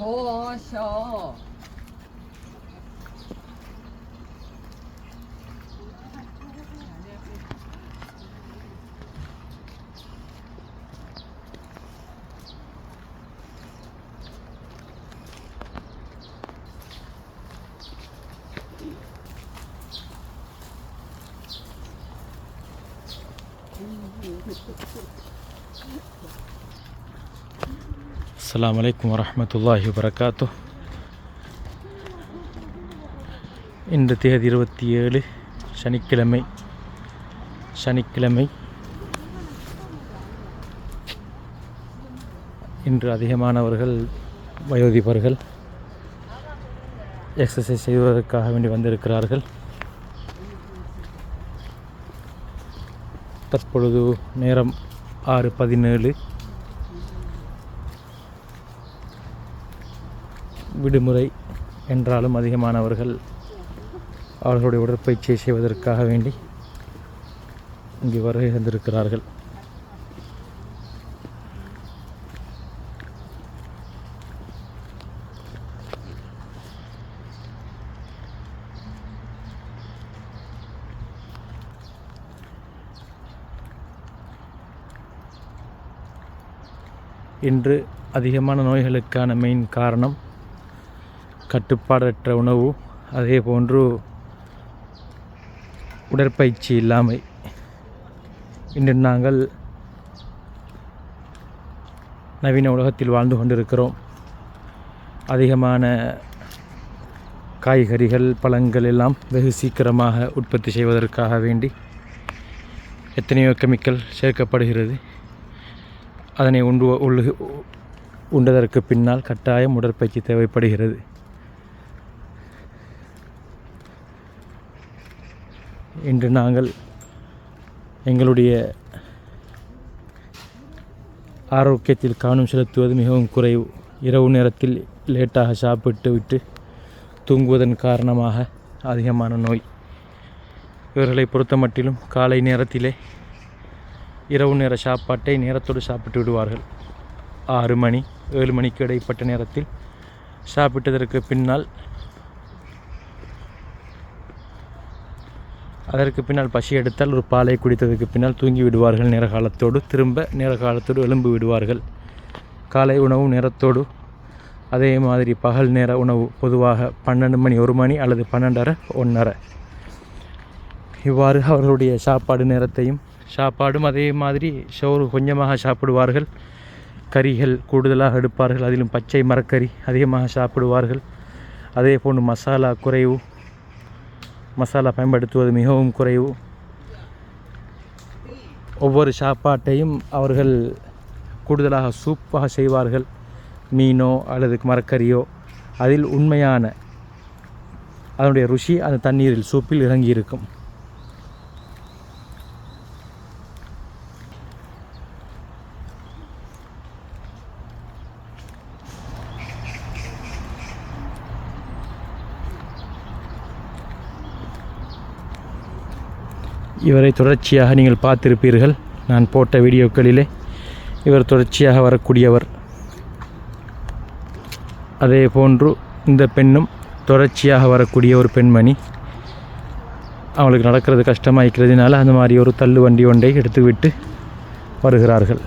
고셔. அஸ்ஸலாமு அலைக்கும் வரஹ்மத்துல்லாஹி வபரகாத்துஹ். இன்று தேதி 27 சனிக்கிழமை. இன்று அதிகமானவர்கள் வயோதிபர்கள் எக்ஸசைஸ் செய்வதற்காக வேண்டி வந்திருக்கிறார்கள். தற்பொழுது நேரம் 6:17. விடுமுறை என்றாலும் அதிகமானவர்கள் அவர்களுடைய உடற்பயிற்சியை செய்வதற்காக வேண்டி இங்கு வருகை தந்திருக்கிறார்கள். இன்று அதிகமான நோய்களுக்கான மெயின் காரணம் கட்டுப்பாடற்ற உணவு, அதே போன்று உடற்பயிற்சி இல்லாமை. இன்று நாங்கள் நவீன உலகத்தில் வாழ்ந்து கொண்டிருக்கிறோம். அதிகமான காய்கறிகள், பழங்கள் எல்லாம் வெகு சீக்கிரமாக உற்பத்தி செய்வதற்காக வேண்டி எத்தனையோ கெமிக்கல் சேர்க்கப்படுகிறது. அதனை உண்டதற்கு பின்னால் கட்டாயம் உடற்பயிற்சி தேவைப்படுகிறது. இன்று நாங்கள் எங்களுடைய ஆரோக்கியத்தில் கவனம் செலுத்துவது மிகவும் குறைவு. இரவு நேரத்தில் லேட்டாக சாப்பிட்டு விட்டு தூங்குவதன் காரணமாக அதிகமான நோய். இவர்களை பொறுத்த மட்டிலும் காலை நேரத்திலே இரவு நேர சாப்பாட்டை நேரத்தோடு சாப்பிட்டு விடுவார்கள். 6 மணி 7 மணிக்கு இடைப்பட்ட நேரத்தில் சாப்பிட்டதற்கு பின்னால் அதற்கு பின்னால் பசி எடுத்தால் ஒரு பாலை குடித்ததற்கு பின்னால் தூங்கி விடுவார்கள். திரும்ப நேர காலத்தோடு எழும்பி விடுவார்கள். காலை உணவு நேரத்தோடு, அதே மாதிரி பகல் நேர உணவு பொதுவாக 12 மணி 1 மணி அல்லது 12:30 1:30. இவ்வாறு அவர்களுடைய சாப்பாடு நேரத்தையும், சாப்பாடும் அதே மாதிரி சோறு கொஞ்சமாக சாப்பிடுவார்கள். கறிகள் கூடுதலாக எடுப்பார்கள். அதிலும் பச்சை மரக்கறி அதிகமாக சாப்பிடுவார்கள். அதே போன்று மசாலா பயன்படுத்துவது மிகவும் குறைவு. ஒவ்வொரு சாப்பாட்டையும் அவர்கள் கூடுதலாக சூப்பாக செய்வார்கள். மீனோ அல்லது மரக்கறியோ, அதில் உண்மையான அதனுடைய ருசி அந்த தண்ணீரில் சூப்பில் இறங்கியிருக்கும். இவரை தொடர்ச்சியாக நீங்கள் பார்த்திருப்பீர்கள். நான் போட்ட வீடியோக்களிலே இவர் தொடர்ச்சியாக வரக்கூடியவர். அதே போன்று இந்த பெண்ணும் தொடர்ச்சியாக வரக்கூடிய ஒரு பெண்மணி. அவங்களுக்கு நடக்கிறது கஷ்டமாயிருக்கிறதுனால அந்த மாதிரி ஒரு தள்ளு வண்டி ஒன்றை எடுத்துவிட்டு வருகிறார்கள்.